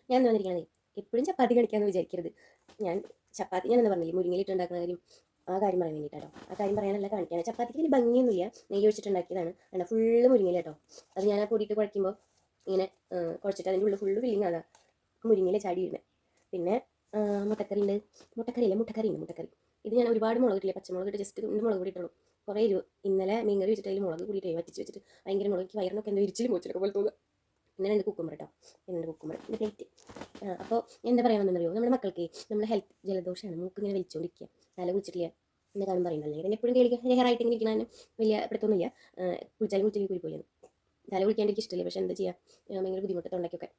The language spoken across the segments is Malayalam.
ഞാൻ എന്താ വന്നിരിക്കണത്, എപ്പോഴും ചപ്പാത്തി കഴിക്കാമെന്ന് വിചാരിക്കരുത്. ഞാൻ എന്താ പറഞ്ഞില്ലേ, മുരിങ്ങയിലിട്ട് ഉണ്ടാക്കുന്ന കാര്യം, ആ കാര്യം പറയാൻ വേണ്ടിയിട്ടോ. ആ കാര്യം പറയാനല്ല കാണിക്കാൻ. ചപ്പാത്തിക്ക് വലിയ ഭംഗിയൊന്നുമില്ല, നെയ്യ് ഒഴിച്ചിട്ടുണ്ടാക്കിയതാണ്. എന്നാൽ ഫുള്ള് മുരിങ്ങയില കേട്ടോ. അത് ഞാൻ ആ പൊടിയിട്ട് കുഴയ്ക്കുമ്പോൾ ഇങ്ങനെ കുഴച്ചിട്ട് അതിൻ്റെ ഉള്ളിൽ ഫുള്ള് ഫില്ലിങ് അതാ മുരിങ്ങയില ചാടി ഇടുന്നത്. പിന്നെ മുട്ടക്കറി ഉണ്ട്, മുട്ടക്കറി ഉണ്ട്, മുട്ടക്കറി. ഇത് ഞാൻ ഒരുപാട് മുളക് ഇട്ടില്ല, പച്ചമുളക് ഇട്ട് ജസ്റ്റ് ഒന്ന് മുളക് പൊടി ഇട്ടുള്ളൂ. കുറേ ഇന്നലെ മീൻകറി വെച്ചിട്ട് അതിൽ മുളക് കൂടിയിട്ട് വറ്റിച്ച് വെച്ചിട്ട് ഭയങ്കര മുളക് വയറിനൊക്കെ എന്തോ ഇരിച്ചിലും പോച്ചിലൊക്കെ പോലെ തോന്നുക. പിന്നെ രണ്ട് കുക്കുമ്പർ കേട്ടോ, പിന്നെ രണ്ട് കുക്കുമ്പർ, എൻ്റെ പ്ലേറ്റ്. അപ്പോൾ എന്താ പറയാൻ വന്നറിയോ, നമ്മുടെ മക്കൾക്ക് നമ്മുടെ ഹെൽത്ത് ജലദോഷമാണ്, മൂക്ക് ഇങ്ങനെ വലിച്ചുകൊണ്ടിരിക്കുക, തല കുളിച്ചിട്ടില്ല എന്ന കാര്യം പറയുന്നുണ്ടല്ലേ. പിന്നെ എപ്പോഴും കേൾക്കുക ഹെയർ ആയിട്ട് ഇങ്ങനെ ഇരിക്കണതിന് വലിയ പിടുത്തൊന്നുമില്ല. കുളിച്ചാലും കുളിച്ചില്ലെങ്കിൽ കൂടിപ്പോയി. തല കുളിക്കാൻ എനിക്ക് ഇഷ്ടമില്ല, പക്ഷേ എന്താ ചെയ്യുക, ഭയങ്കര ബുദ്ധിമുട്ട് തൊണ്ടയ്ക്കൊക്കെ.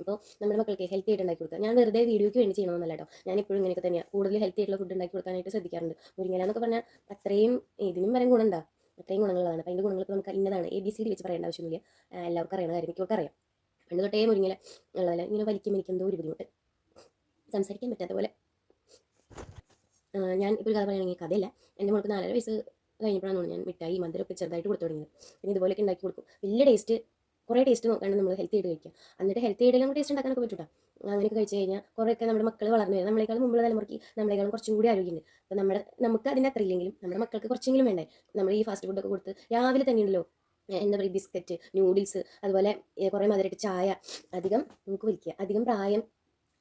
അപ്പോൾ നമ്മുടെ മക്കൾക്ക് ഹെൽത്തി ആയിട്ട് ഉണ്ടാക്കി കൊടുക്കുക. ഞാൻ വെറുതെ വീഡിയോയ്ക്ക് വേണ്ടി ചെയ്യണമെന്നല്ല കേട്ടോ, ഞാൻ എപ്പോഴും ഇങ്ങനെയൊക്കെ തന്നെയാണ് കൂടുതൽ ഹെൽത്തി ആയിട്ടുള്ള ഫുഡ് ഉണ്ടാക്കി കൊടുക്കാനായിട്ട് ശ്രദ്ധിക്കാറുണ്ട്. മുരിങ്ങയില എന്നൊക്കെ പറഞ്ഞാൽ അത്രയും ഇതിനും വരെ ഗുണമുണ്ടോ, അത്രയും ഗുണങ്ങളാണ്. അപ്പോൾ അതിൻ്റെ ഗുണങ്ങൾ നമുക്ക് ഇന്നതാണ് ABCD വെച്ച് പറയേണ്ട ആവശ്യമില്ല, എല്ലാവർക്കും അറിയുന്ന കാര്യം, എനിക്കൊക്കെ അറിയാം. പണ്ട് തൊട്ടേ മുരിങ്ങയില ഉള്ളതല്ല, ഇങ്ങനെ വലിക്കും എന്തോ ഒരു ബുദ്ധിമുട്ട്, സംസാരിക്കാൻ പറ്റാത്ത പോലെ. ഞാൻ ഇപ്പോൾ ഒരു കഥ പറയുകയാണെങ്കിൽ, കഥയല്ല, എൻ്റെ മോൾക്ക് 4.5 വയസ്സ് കഴിഞ്ഞപ്പോഴാണ് ഞാൻ മിഠായി മധുരമൊക്കെ ചെറുതായിട്ട് കൊടുത്തു തുടങ്ങിയത്. പിന്നെ ഇതുപോലെയൊക്കെ ഉണ്ടാക്കി കൊടുക്കും. വലിയ ടേസ്റ്റ്, കുറേ ടേസ്റ്റ് നോക്കാണ്ട് നമ്മൾ ഹെൽത്തി ആയിട്ട് കഴിക്കുക. എന്നിട്ട് ഹെൽത്തി ആയിട്ട് നമുക്ക് ടേസ്റ്റ് ഉണ്ടാക്കാനൊക്കെ പറ്റൂട്ടോ. അങ്ങനെയൊക്കെ കഴിച്ച് കഴിഞ്ഞാൽ കുറേയൊക്കെ നമ്മുടെ മക്കൾ വളർന്നു വരും. നമ്മളെക്കാളും മുമ്പുള്ള തലമുറയ്ക്ക് നമ്മളെക്കാളും കുറച്ചും കൂടി ആരോഗ്യമുണ്ട്. അപ്പോൾ നമുക്ക് അതിൻ്റെ അത്ര ഇല്ലെങ്കിലും നമ്മുടെ മക്കൾക്ക് കുറച്ചെങ്കിലും വേണ്ടേ. നമ്മൾ ഈ ഫാസ്റ്റ് ഫുഡൊക്കെ കൊടുത്ത് രാവിലെ തന്നെ ഉണ്ടല്ലോ, എന്താ പറയുക, ബിസ്ക്കറ്റ്, നൂഡിൽസ്, അതുപോലെ കുറേ മധുരമായിട്ട് ചായ, അധികം നമുക്ക് വലിക്കുക. അധികം പ്രായം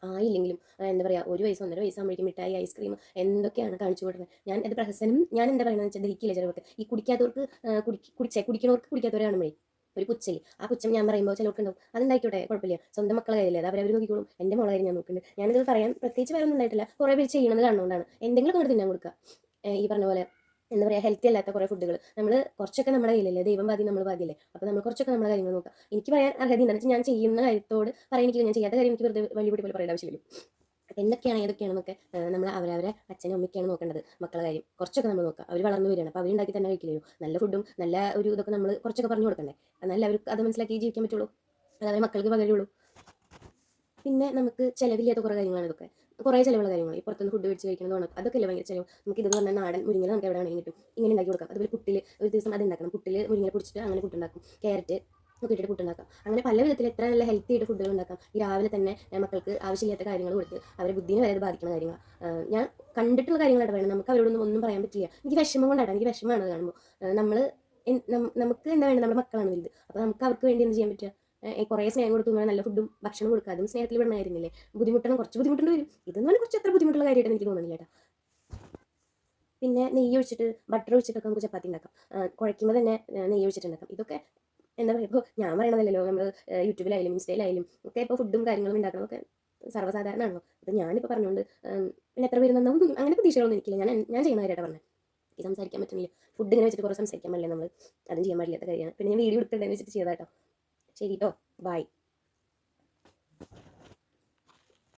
ആയില്ലെങ്കിലും എന്താ പറയുക, 1 വയസ്സ് 1.5 വയസ്സാകുമ്പോഴേക്കും മിഠായി, ഐസ്ക്രീം എന്തൊക്കെയാണ് കാണിച്ചു കൊടുക്കുന്നത്. അത് പ്രഹസനം. ഞാൻ എന്താ പറയുന്നത് വെച്ചാൽ ദഹിക്കില്ല ചിലർക്ക്. ഈ കുടിക്കാത്തവർക്ക് കുടിക്കണവർക്ക് കുടിക്കാത്തവരെ കാണുമ്പോഴേ ഒരു പുച്ഛല്, ആ പുച്ഛം ഞാൻ പറയുമ്പോൾ ചിലർക്ക് ഉണ്ടാവും. അതുണ്ടായിക്കോട്ടെ, കുഴപ്പമില്ല, സ്വന്തം മക്കളെ കാര്യമില്ല, അത് അവരവർ നോക്കിക്കോളും. എൻ്റെ മോളെ കാര്യം ഞാൻ നോക്കുന്നുണ്ട്. ഞാനിത് പറയാൻ പ്രത്യേകിച്ച് വേറെ ഒന്നും ഉണ്ടായിട്ടില്ല, കുറേ പേര് ചെയ്യുന്നത് കാണുന്നതുകൊണ്ടാണ്. എന്തെങ്കിലും കൊണ്ട് തിന്നാൻ കൊടുക്കുക. ഈ പറഞ്ഞ പോലെ എന്താ പറയുക, ഹെൽത്തി അല്ലാത്ത കുറേ ഫുഡുകൾ നമ്മൾ കുറച്ചൊക്കെ നമ്മുടെ കയ്യിലല്ലേ, ദൈവം ബാധി നമ്മൾ ബാധിയല്ലേ. അപ്പോൾ നമ്മൾ കുറച്ചൊക്കെ നമ്മുടെ കാര്യങ്ങൾ നോക്കുക. എനിക്ക് പറയാൻ അർഹത എന്താണെന്ന് വെച്ചാൽ, ഞാൻ ചെയ്യുന്ന കാര്യത്തോട് പറയാൻ എനിക്ക്, ഞാൻ ചെയ്യാത്ത കാര്യം എനിക്ക് വെറുതെ വലിയ പൊടി പോലെ പറയേണ്ട ആവശ്യമില്ല. അപ്പോൾ എന്തൊക്കെയാണ് ഏതൊക്കെയാണെന്നൊക്കെ നമ്മൾ അവരവരെ അച്ഛനും അമ്മയ്ക്കാണ് നോക്കേണ്ടത്. മക്കളെ കാര്യം കുറച്ചൊക്കെ നമ്മൾ നോക്കുക. അവർ വളർന്നു വരികയാണ്, അപ്പോൾ അവരുണ്ടാക്കി തന്നെ കഴിക്കില്ലയോ. നല്ല ഫുഡും നല്ല ഒരു ഇതൊക്കെ നമ്മൾ കുറച്ചൊക്കെ പറഞ്ഞു കൊടുക്കണ്ടേ, എന്നാലേ അവർക്ക് അത് മനസ്സിലാക്കി ജീവിക്കാൻ പറ്റുള്ളൂ, അത് അവരെ മക്കൾക്ക് പകരുള്ളൂ. പിന്നെ നമുക്ക് ചിലവില്ലാത്ത കുറേ കാര്യങ്ങളാണ് ഇതൊക്കെ, കുറേ ചിലവുള്ള കാര്യങ്ങൾ. ഈ പുറത്തുനിന്ന് ഫുഡ് മേടിച്ച് കഴിക്കുന്നതാണ്, അതൊക്കെ അല്ല ഭയങ്കര ചിലവ്. നമുക്ക് ഇതെന്ന് പറഞ്ഞാൽ നാടൻ മുരിങ്ങ നമുക്ക് എവിടെ വേണമെങ്കിലും കിട്ടും, ഇങ്ങനെ ഉണ്ടാക്കി കൊടുക്കാം. അതുപോലെ പുട്ടിൽ ഒരു ദിവസം അത് ഉണ്ടാക്കണം, പുട്ടിൽ മുരിങ്ങ പൊടിച്ചിട്ട് അങ്ങനെ പുട്ടുണ്ടാക്കും, ക്യാരറ്റ് ഒക്കെ ഇട്ടിട്ട് പുട്ടുണ്ടാക്കാം. അങ്ങനെ പല വിധത്തിൽ എത്ര നല്ല ഹെൽത്തി ആയിട്ട് ഫുഡുകൾ ഉണ്ടാക്കാം. ഈ രാവിലെ തന്നെ മക്കൾക്ക് ആവശ്യമില്ലാത്ത കാര്യങ്ങൾ കൊടുത്ത് അവരെ ബുദ്ധിനെ വരെ ബാധിക്കുന്ന കാര്യങ്ങൾ. ഞാൻ കണ്ടിട്ടുള്ള കാര്യങ്ങളായിട്ട് വേണം, നമുക്ക് അവരോടൊന്നും ഒന്നും പറയാൻ പറ്റില്ല. എനിക്ക് വിഷമം കൊണ്ടാണ്, എനിക്ക് വിഷമമാണ് അത് കാണുമ്പോൾ. നമ്മൾ നമുക്ക് എന്താ വേണ്ടത്, നമ്മുടെ മക്കളാണ് വലുത്. അപ്പോൾ നമുക്ക് അവർക്ക് വേണ്ടി എന്ത് ചെയ്യാൻ പറ്റുക, കുറേ സ്നേഹം കൊടുത്തു നല്ല ഫുഡും ഭക്ഷണം കൊടുക്കുക, അതും സ്നേഹത്തിൽ പെടുന്ന കാര്യമില്ലേ. ബുദ്ധിമുട്ടണം, കുറച്ച് ബുദ്ധിമുട്ടുണ്ട് വരും. ഇതെന്ന് പറഞ്ഞാൽ കുറച്ച് അത്ര ബുദ്ധിമുട്ടുള്ള കാര്യമായിട്ട് എനിക്ക് തോന്നുന്നില്ല കേട്ടോ. പിന്നെ നെയ്യ് ഒഴിച്ചിട്ട് ബട്ടർ ഒഴിച്ചിട്ടൊക്കെ നമുക്ക് ചപ്പാത്തി ഉണ്ടാക്കാം. കുഴയ്ക്കുമ്പോൾ തന്നെ നെയ്യ് ഒഴിച്ചിട്ടുണ്ടാക്കാം. ഇതൊക്കെ എന്താ പറയുക, ഇപ്പോൾ ഞാൻ പറയണതല്ലോ, നമ്മൾ യൂട്യൂബിലായാലും ഇൻസ്റ്റയിലായാലും ഒക്കെ ഇപ്പോൾ ഫുഡും കാര്യങ്ങളും ഉണ്ടാക്കണമൊക്കെ സർവ്വസാധാരണമാണല്ലോ. അപ്പോൾ ഞാനിപ്പോൾ പറഞ്ഞുകൊണ്ട് പിന്നെ എത്ര പേര് നന്നാവും അങ്ങനെ പ്രതീക്ഷകളൊന്നും എനിക്കില്ല. ഞാൻ ചെയ്യുന്ന കാര്യമായിട്ട് പറഞ്ഞത്. എനിക്ക് സംസാരിക്കാൻ പറ്റുന്നില്ല, ഫുഡ് ഇങ്ങനെ വെച്ചിട്ട് കുറേ സംസാരിക്കാൻ പാടില്ല നമ്മൾ, അതും ചെയ്യാൻ പാടില്ലാത്ത കാര്യമാണ്. പിന്നെ ഞാൻ വീഡിയോ എടുത്തിട്ടുണ്ടെന്ന് വെച്ചിട്ട് ചെയ്താൽ കേട്ടോ. ശരി കേട്ടോ, ബൈ.